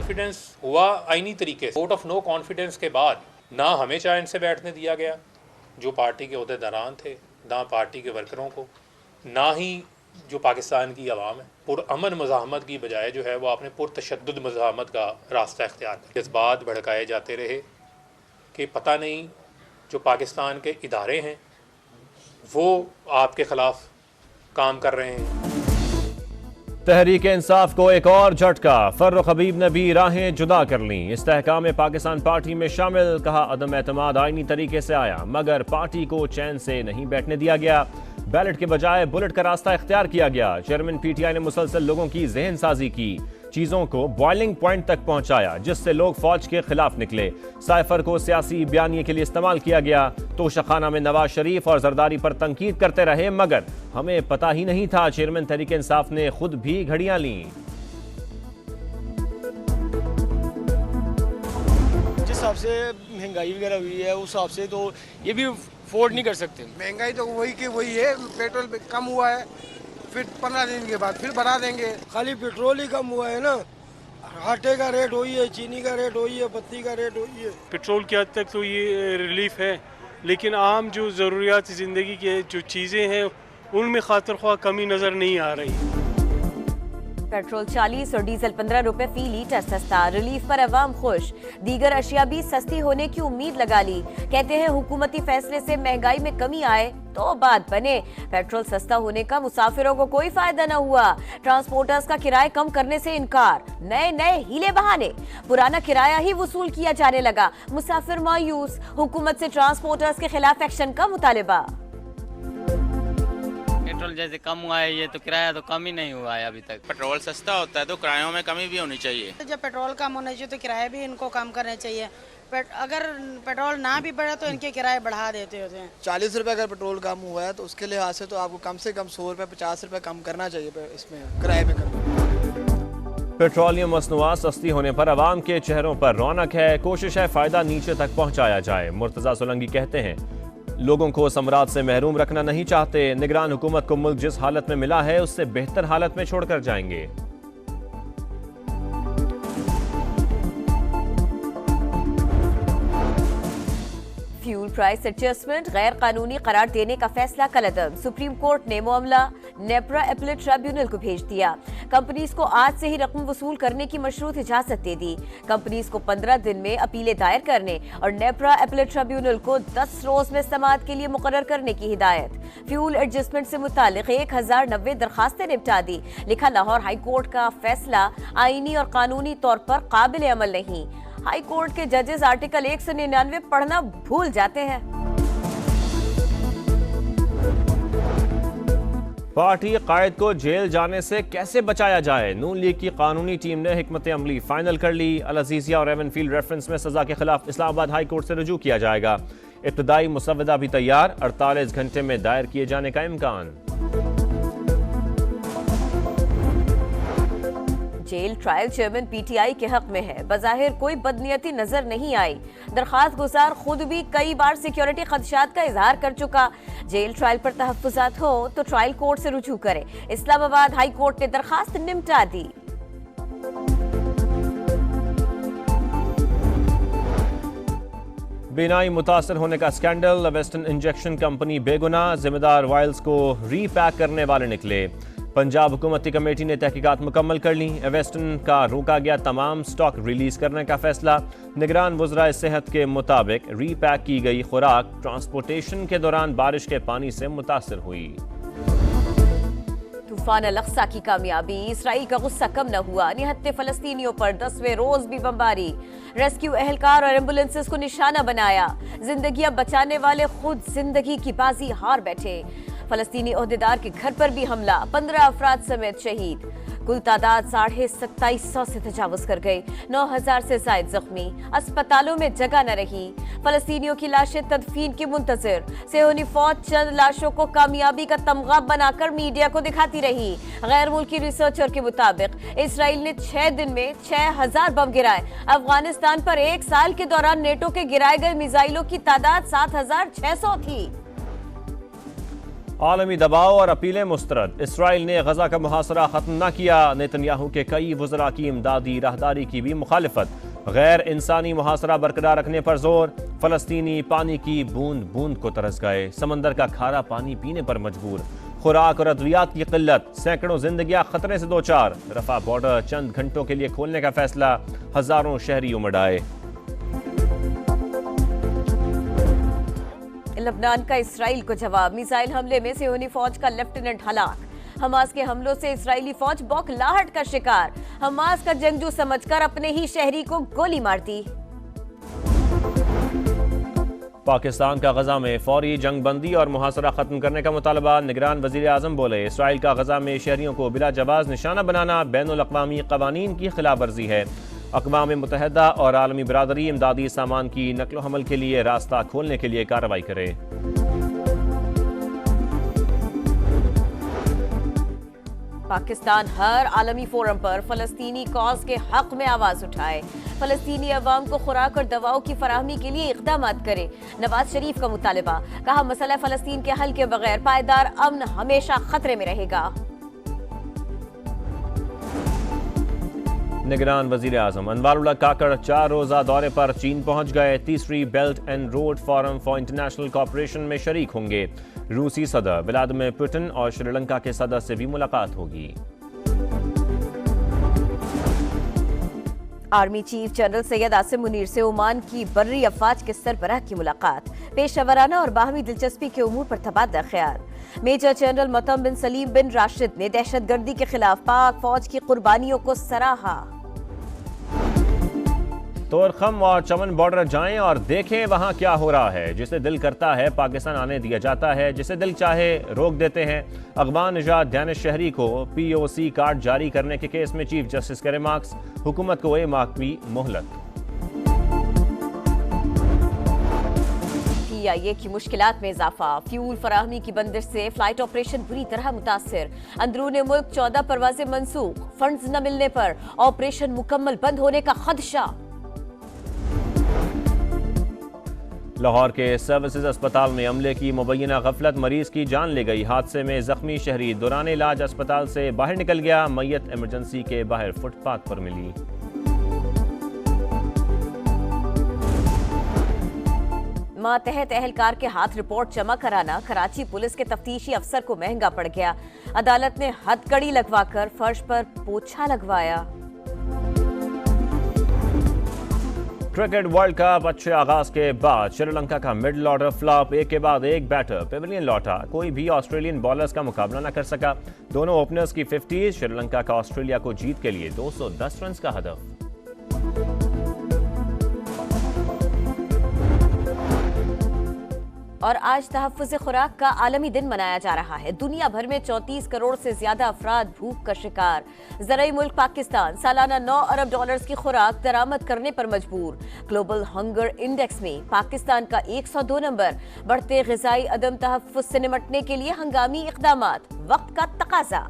Confidence हुआ आईनी तरीके से। वोट ऑफ नो कॉन्फिडेंस के बाद ना हमें चैन से बैठने दिया गया जो पार्टी के ओहदेदारान थे, ना पार्टी के वर्करों को, ना ही जो पाकिस्तान की आवाम है। पुरअमन मज़ाहमत की बजाय जो है वो आपने पुरतशद्दुद मज़ाहमत का रास्ता इख्तियार किया। जज्बात भड़काए जाते रहे कि पता नहीं जो पाकिस्तान के इदारे हैं वो आपके ख़िलाफ़ काम कर रहे हैं। तहरीक इंसाफ को एक और झटका, फर्रुख हबीब ने भी राहें जुदा कर लीं। इस्तेहकाम पाकिस्तान पार्टी में शामिल, कहा अदम एतमाद आईनी तरीके से आया मगर पार्टी को चैन से नहीं बैठने दिया गया। बैलेट के बजाय बुलेट का रास्ता इख्तियार किया गया। चेयरमैन पीटीआई ने मुसलसल लोगों की जहन साजी की, चीजों को बॉइलिंग पॉइंट तक पहुंचाया जिससे लोग फौज के खिलाफ निकले। साइफर को सियासी बयानिए के लिए इस्तेमाल किया गया। तोशाखाना में नवाज शरीफ और जरदारी पर तनकीद करते रहे मगर हमें पता ही नहीं था। चेयरमैन तहरीक इंसाफ ने खुद भी घड़ियां लीं। जिस हिसाब से महंगाई वगैरह हुई है उस हिसाब से तो ये भी अफोर्ड नहीं कर सकते। महंगाई तो वही की वही है, पेट्रोल कम हुआ है, फिर 15 दिन के बाद फिर बढ़ा देंगे। खाली पेट्रोल ही कम हुआ है ना, आटे का रेट वही है, चीनी का रेट वही है, पत्ती का रेट वही है। पेट्रोल की हद तक तो ये रिलीफ है लेकिन आम जो ज़रूरियात ज़िंदगी के जो चीज़ें हैं उनमें खातिर ख्वाह कमी नज़र नहीं आ रही। पेट्रोल 40 और डीजल 15 रुपए फी लीटर सस्ता, रिलीफ पर अवाम खुश। दीगर अशिया भी सस्ती होने की उम्मीद लगा ली। कहते हैं हुकूमती फैसले से महंगाई में कमी आए तो बात बने। पेट्रोल सस्ता होने का मुसाफिरों को कोई फायदा न हुआ। ट्रांसपोर्टर्स का किराया कम करने से इनकार, नए नए हीले बहाने, पुराना किराया ही वसूल किया जाने लगा। मुसाफिर मायूस, हुकूमत से ट्रांसपोर्टर्स के खिलाफ एक्शन का मुतालिबा। पेट्रोल जैसे कम हुआ है ये तो किराया तो कम ही नहीं हुआ है अभी तक। पेट्रोल सस्ता होता है तो किरायों में कमी भी होनी चाहिए। जब पेट्रोल कम होना चाहिए तो किराए भी इनको कम करने चाहिए। अगर पेट्रोल ना भी बढ़े तो इनके किराए बढ़ा देते होते हैं। 40 रुपए अगर पेट्रोल कम हुआ है तो उसके लिहाज से तो आपको कम से कम 100 रुपए 50 रुपए कम करना चाहिए इसमें किराए में कम। पेट्रोलियम मसनूआत सस्ती होने पर अवाम के चेहरों पर रौनक है। कोशिश है फायदा नीचे तक पहुंचाया जाए। मुर्तजा सोलंकी कहते हैं लोगों को समरात से महरूम रखना नहीं चाहते। निगरान हुकूमत को मुल्क जिस हालत में मिला है उससे बेहतर हालत में छोड़कर जाएंगे। फ्यूल प्राइस एडजस्टमेंट गैर कानूनी करार देने का फैसला कलअदम। सुप्रीम कोर्ट ने मामला नेपरा अपीलेट ट्रिब्यूनल को भेज दिया। कंपनीज को आज से ही रकम वसूल करने की मशरूत इजाजत दे दी। कंपनीज को 15 दिन में अपीलें दायर करने और नेपरा अपीलेट ट्रिब्यूनल को 10 रोज में समाअत के लिए मुकर्रर करने की हिदायत। फ्यूल एडजस्टमेंट से मुतालिक 1090 दरखास्तें निपटा दी। लिखा लाहौर हाई कोर्ट का फैसला आईनी और कानूनी तौर पर काबिल अमल नहीं। हाई कोर्ट के जजेस आर्टिकल 199 पढ़ना भूल जाते हैं। पार्टी कायद को जेल जाने से कैसे बचाया जाए, नून लीग की कानूनी टीम ने हिकमत अमली फाइनल कर ली। अल अजीजिया और एवनफील्ड रेफरेंस में सजा के खिलाफ इस्लामाबाद हाई कोर्ट से रुजू किया जाएगा। इब्तदाई मुसव्वदा भी तैयार, 48 घंटे में दायर किए जाने का इम्कान। जेल ट्रायल चेयरमैन पीटीआई के हक में है। बज़ाहिर कोई बदनीयती नजर नहीं आई। दरखास्त गुजार खुद भी कई बार सिक्योरिटी खदशात का इजहार कर चुका। जेल ट्रायल पर तहफ्फुजात हो तो ट्रायल कोर्ट से रुजू करे। इस्लामाबाद हाई कोर्ट ने दरखास्त निपटा दी। बीनाई मुतासर होने का स्कैंडल, वेस्टर्न इंजेक्शन कंपनी बेगुनाह, जिम्मेदार वायल्स को रीपैक करने वाले निकले। पंजाब हुकूमती कमेटी ने तहकीकात मुकम्मल कर ली। वेस्टर्न का रोका गया तमाम स्टॉक रिलीज करने का फैसला। निगरान वज़राए सेहत के मुताबिक रीपैक की गई खुराक ट्रांसपोर्टेशन के दौरान बारिश के पानी से मुतासर हुई। तूफान अल-अक्सा की कामयाबी, इसराइल का गुस्सा कम न हुआ। निहत्ते फलस्तीनियों पर 10वें रोज भी बमबारी। रेस्क्यू एहलकार और एम्बुलेंसेस को निशाना बनाया। जिंदगियां बचाने वाले खुद जिंदगी की बाजी हार बैठे। फलस्तीनी ओहदेदार के घर पर भी हमला, 15 अफराद समेत शहीद। कुल तादाद 2750 से तजावुज कर गई। 9000 से ज्यादा जख्मी। अस्पतालों में जगह न रही। फलस्तीनियों की लाशें तदफीन की मुंतजिर। सेहोनी फौज चंद लाशों को कामयाबी का तमगा बनाकर मीडिया को दिखाती रही। गैर मुल्की रिसर्चर के मुताबिक इसराइल ने 6 दिन में 6000 बम गिराए। अफगानिस्तान पर 1 साल के दौरान नेटो के गिराए गए मिसाइलों की तादाद 7600 थी। आलमी दबाव और अपीलें मुस्तरद। इसराइल ने गजा का मुहासरा खत्म न किया। नेतन्याहू के कई वज़रा की इमदादी राहदारी की भी मुखालिफत। गैर इंसानी मुहासरा बरकरार रखने पर जोर। फलस्तीनी पानी की बूंद बूंद को तरस गए। समंदर का खारा पानी पीने पर मजबूर। खुराक और अद्वियात की किल्लत। सैकड़ों जिंदगियां खतरे से दो चार। रफा बॉर्डर चंद घंटों के लिए खोलने का फैसला। हजारों शहरी उमड़ आए। लबनान का इसराइल को जवाब। मिसाइल हमले में सियोनी फौज का लेफ्टिनेंट हलाक। हमास के हमलों से इजरायली फौज बौखलाहट का शिकार। हमास का जंगजू समझकर अपने ही शहरी को गोली मार दी। पाकिस्तान का गजा में फौरी जंगबंदी और मुहासरा खत्म करने का मुतालबा। निगरान वजीर आजम बोले, इसराइल का गजा में शहरियों को बिला जवाज निशाना बनाना बैनुल अक़वामी क़वानीन की खिलाफ वर्जी है। अक़वाम मुत्तहिदा और आलमी बरादरी इमदादी सामान की नकलो हमल के लिए रास्ता खोलने के लिए कार्रवाई करे। पाकिस्तान हर आलमी फोरम पर फलस्तीनी कॉज के हक में आवाज उठाए। फलस्तीनी अवाम को खुराक और दवाओं की फराहमी के लिए इक़दाम करे। नवाज शरीफ का मुतालबा। कहा, मसला फलस्तीन के हल के बगैर पायदार अमन हमेशा खतरे में रहेगा। निगरान वजीर आजम अनवारुल्लाह काकड़ 4 रोजा दौरे पर चीन पहुंच गए। तीसरी belt and road forum for international cooperation में शरीक होंगे। रूसी सदर व्लादिमीर पुतिन और श्रीलंका के सदर से भी मुलाकात होगी। Army chief general Syed Asim Munir से ओमान की बर्री अफवाज के सरबराह की मुलाकात। पेशेवराना और बाहमी दिलचस्पी के उमूर पर तबादला ख्याल। मेजर जनरल मतम बिन सलीम बिन राशिद ने दहशतगर्दी के खिलाफ पाक फौज की कुर्बानियों को सराहा। तोरखम और चमन बॉर्डर जाएं और देखें वहां क्या हो रहा है। जिसे दिल करता है पाकिस्तान आने दिया जाता है, जिसे दिल चाहे रोक देते हैं। अगवा निजात दानिश शहरी को POC कार्ड जारी करने के केस में चीफ जस्टिस के रिमार्क्स। हुकूमत को 1 माह की मोहलत। PIA की मुश्किलात में इजाफा। फ्यूल फराहमी की बंदिश से फ्लाइट ऑपरेशन बुरी तरह मुतासिर। अंदरूने मुल्क 14 परवाजें मंसूख। फंड्स न मिलने पर ऑपरेशन मुकम्मल बंद होने का खदशा। लाहौर के सर्विसेज अस्पताल में अमले की मुबैना गफलत, मरीज की जान ले गई। हादसे में जख्मी शहरी दौरान इलाज अस्पताल से बाहर निकल गया। मैयत इमरजेंसी के बाहर फुटपाथ पर मिली। मातहत एहलकार के हाथ रिपोर्ट जमा कराना कराची पुलिस के तफ्तीशी अफसर को महंगा पड़ गया। अदालत ने हथकड़ी लगवाकर फर्श पर पोछा लगवाया। क्रिकेट वर्ल्ड कप अच्छे आगाज के बाद श्रीलंका का मिडल ऑर्डर फ्लॉप। एक के बाद एक बैटर पेविलियन लौटा। कोई भी ऑस्ट्रेलियन बॉलर्स का मुकाबला न कर सका। दोनों ओपनर्स की 50। श्रीलंका का ऑस्ट्रेलिया को जीत के लिए 210 रन का हदफ। और आज तहफ़्फ़ुज़ खुराक का आलमी दिन मनाया जा रहा है। दुनिया भर में 34 करोड़ से ज्यादा अफराद भूख का शिकार। ज़राई मुल्क पाकिस्तान सालाना $9 अरब की खुराक दरामद करने पर मजबूर। ग्लोबल हंगर इंडेक्स में पाकिस्तान का 102 नंबर। बढ़ते ग़िज़ाई अदम तहफ़्फ़ुज़ से निमटने के लिए हंगामी इक़दामात, वक्त का तकाज़ा।